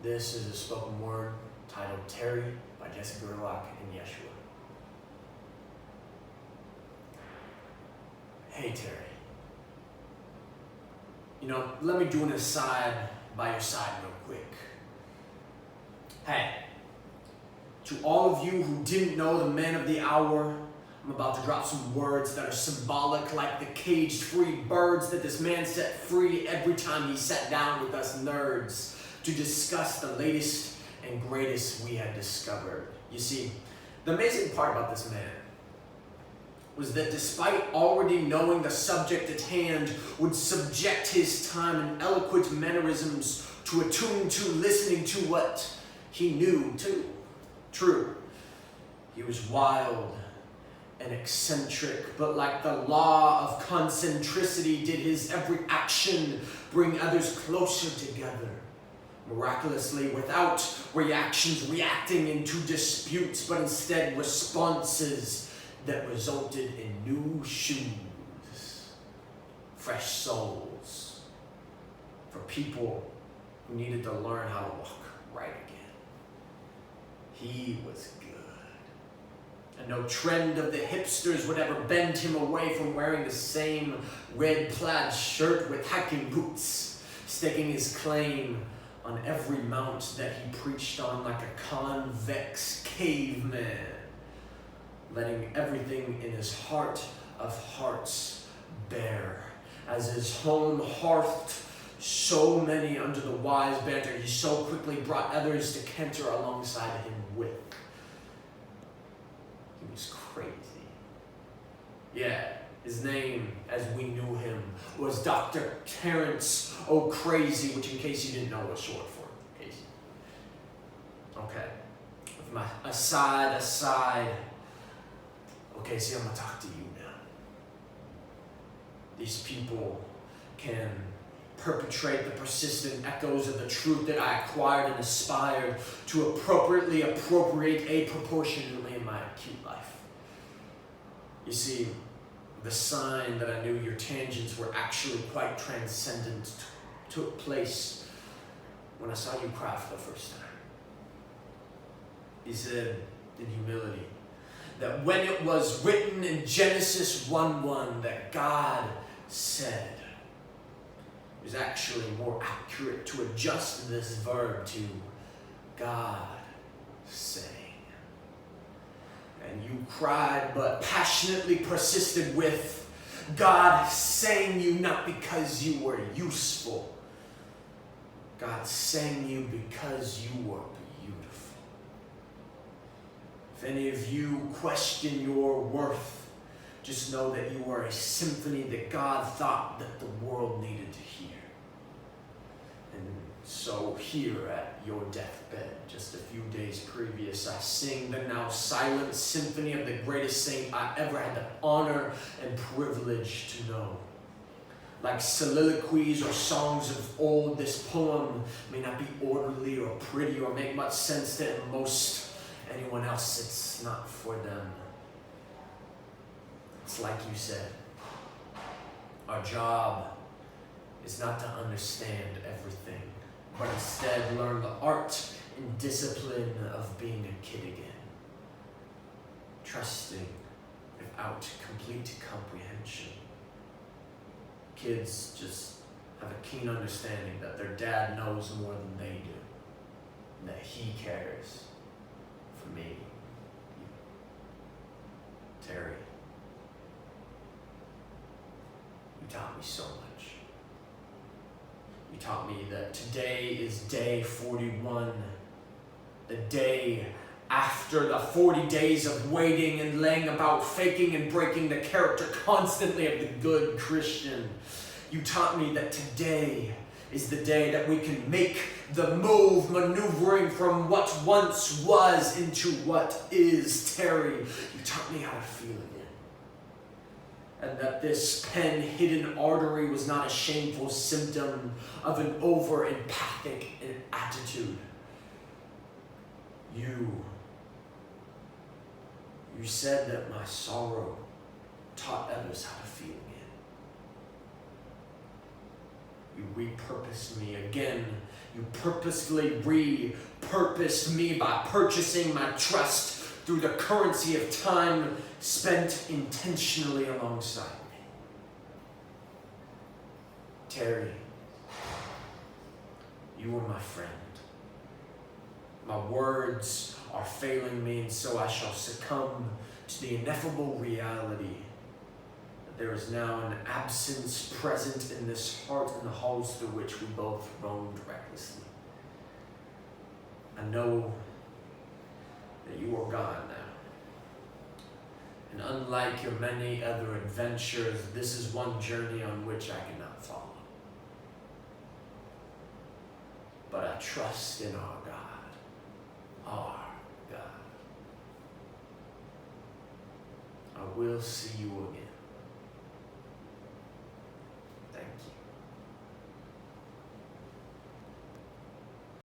This is a spoken word titled Terry by Jessica Gerlach and Yeshua. Hey Terry. Let me do an aside by your side real quick. Hey, to all of you who didn't know the man of the hour, I'm about to drop some words that are symbolic like the caged free birds that this man set free every time he sat down with us nerds to discuss the latest and greatest we had discovered. You see, the amazing part about this man was that despite already knowing the subject at hand would subject his time and eloquent mannerisms to attune to listening to what he knew too. True, he was wild and eccentric, but like the law of concentricity did his every action bring others closer together, miraculously without reactions reacting into disputes, but instead responses that resulted in new shoes, fresh souls, for people who needed to learn how to walk right again. He was good. And no trend of the hipsters would ever bend him away from wearing the same red plaid shirt with hiking boots, staking his claim on every mount that he preached on like a convex caveman, letting everything in his heart of hearts bare. As his home hearthed so many under the wise banter he so quickly brought others to canter alongside him with. He was crazy. Yeah, his name, as we knew him, was Dr. Terrence O'Casey, which in case you didn't know was short for Casey. Okay, with my aside, okay, see, I'm gonna talk to you now. These people can perpetrate the persistent echoes of the truth that I acquired and aspired to appropriately appropriate aproportionately in my acute life. You see, the sign that I knew your tangents were actually quite transcendent took place when I saw you cry for the first time. He said, in humility, that when it was written in Genesis 1:1 that God said, it was actually more accurate to adjust this verb to God saying. And you cried but passionately persisted with God saying you not because you were useful. God saying you because you were beautiful. If any of you question your worth, just know that you are a symphony that God thought that the world needed to hear. And so here at your deathbed, just a few days previous, I sing the now silent symphony of the greatest saint I ever had the honor and privilege to know. Like soliloquies or songs of old, this poem may not be orderly or pretty or make much sense to most anyone else. It's not for them. It's like you said, our job is not to understand everything, but instead learn the art and discipline of being a kid again, trusting without complete comprehension. Kids just have a keen understanding that their dad knows more than they do, and that he cares for me, Terry. You taught me so much. You taught me that today is day 41, the day after the 40 days of waiting and laying about, faking and breaking the character constantly of the good Christian. You taught me that today is the day that we can make the move, maneuvering from what once was into what is. Terry, you taught me how to feel again. And that this pen-hidden artery was not a shameful symptom of an over-empathic attitude. You said that my sorrow taught others how to feel again. You repurposed me again You purposefully repurposed me by purchasing my trust through the currency of time spent intentionally alongside me. Terry, you are my friend. My words are failing me, and so I shall succumb to the ineffable reality that there is now an absence present in this heart and the halls through which we both roamed recklessly. I know that you are gone now. And unlike your many other adventures, this is one journey on which I cannot follow. But I trust in our God. Our God. I will see you again.